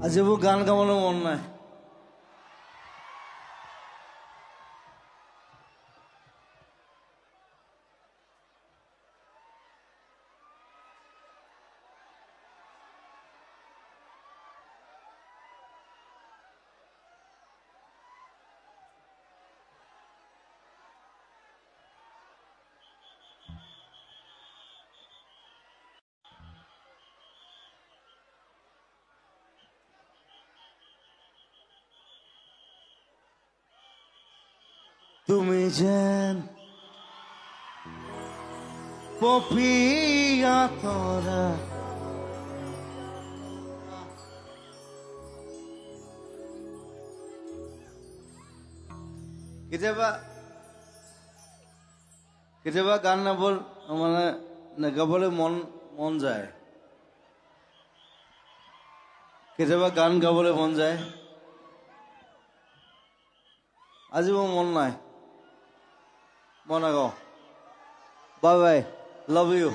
আজি মোৰ গান গাবলৈ মন নাই। তুমি যেন পপিয়া তৰা কেতিয়াবা গান গাবলৈ মন যায়, কেতিয়াবা গান গাবলৈ মন যায়। আজি মোৰ মন নাই, মই নাগাওঁ। Bye bye, love you.